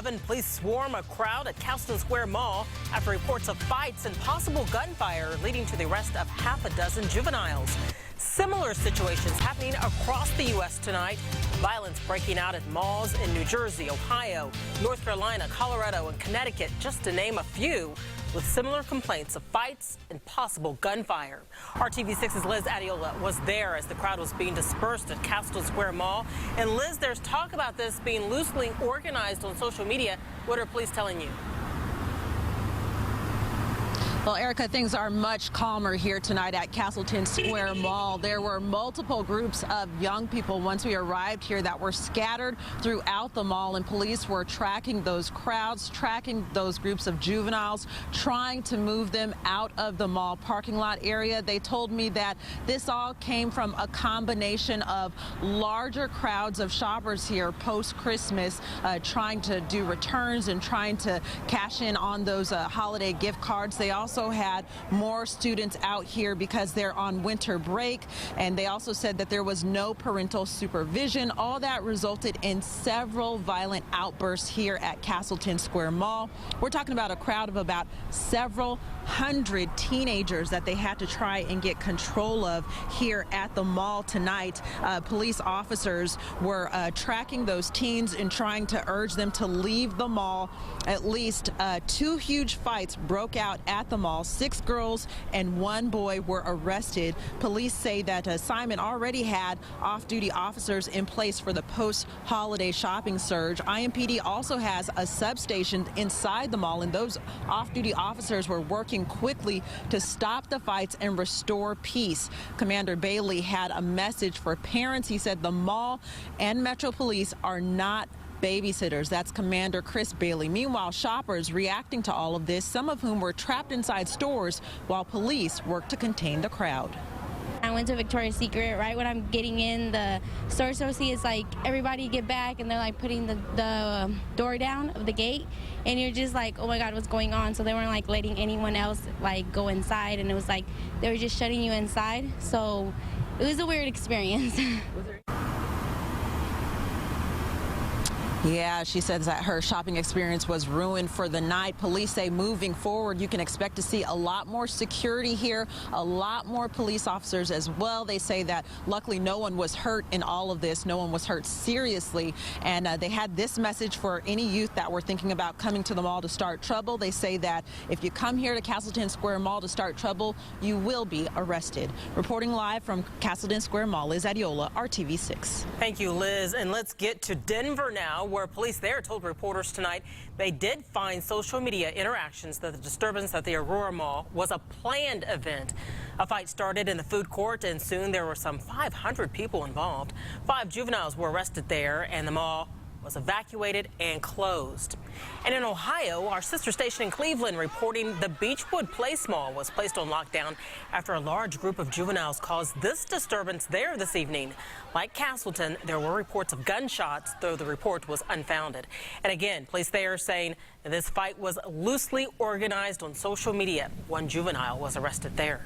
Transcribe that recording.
11, police swarm a crowd at Castleton Square Mall after reports of fights and possible gunfire leading to the arrest of half a dozen juveniles. Similar situations happening across the U.S. tonight. Violence breaking out at malls in New Jersey, Ohio, North Carolina, Colorado, and Connecticut, just to name a few, with similar complaints of fights and possible gunfire. RTV6's Liz Adiola was there as the crowd was being dispersed at Castleton Square Mall. And Liz, there's talk about this being loosely organized on social media. What are police telling you? Well, Erica, things are much calmer here tonight at Castleton Square Mall. There were multiple groups of young people once we arrived here that were scattered throughout the mall, and police were tracking those crowds, tracking those groups of juveniles, trying to move them out of the mall parking lot area. They told me that this all came from a combination of larger crowds of shoppers here post-Christmas, trying to do returns and trying to cash in on those holiday gift cards. They also had more students out here because they're on winter break, and they also said that there was no parental supervision. All that resulted in several violent outbursts here at Castleton Square Mall. We're talking about a crowd of about several hundred teenagers that they had to try and get control of here at the mall tonight. Police officers were tracking those teens and trying to urge them to leave the mall. At least 2 huge fights broke out at the mall. 6 girls and 1 boy were arrested. Police say that Simon already had off-duty officers in place for the post-holiday shopping surge. IMPD also has a substation inside the mall, and those off-duty officers were working quickly to stop the fights and restore peace. Commander Bailey had a message for parents. He said the mall and Metro Police are not babysitters. That's Commander Chris Bailey. Meanwhile, shoppers reacting to all of this, some of whom were trapped inside stores while police worked to contain the crowd. I went to Victoria's Secret. Right when I'm getting in, the store associate is like, everybody get back, and they're like putting the door down of the gate, and you're just like, oh my God, what's going on? So they weren't like letting anyone else like go inside, and it was like they were just shutting you inside. So it was a weird experience. Yeah, she says that her shopping experience was ruined for the night. Police say moving forward, you can expect to see a lot more security here, a lot more police officers as well. They say that luckily no one was hurt in all of this. No one was hurt seriously. And they had this message for any youth that were thinking about coming to the mall to start trouble. They say that if you come here to Castleton Square Mall to start trouble, you will be arrested. Reporting live from Castleton Square Mall, Liz Adiola, RTV6. Thank you, Liz. And let's get to Denver now, where police there told reporters tonight they did find social media interactions that the disturbance at the Aurora Mall was a planned event. A fight started in the food court, and soon there were some 500 people involved. 5 juveniles were arrested there, and the mall was evacuated and closed. And in Ohio, our sister station in Cleveland reporting the Beechwood Place Mall was placed on lockdown after a large group of juveniles caused this disturbance there this evening. Like Castleton, there were reports of gunshots, though the report was unfounded. And again, police there saying this fight was loosely organized on social media. 1 juvenile was arrested there.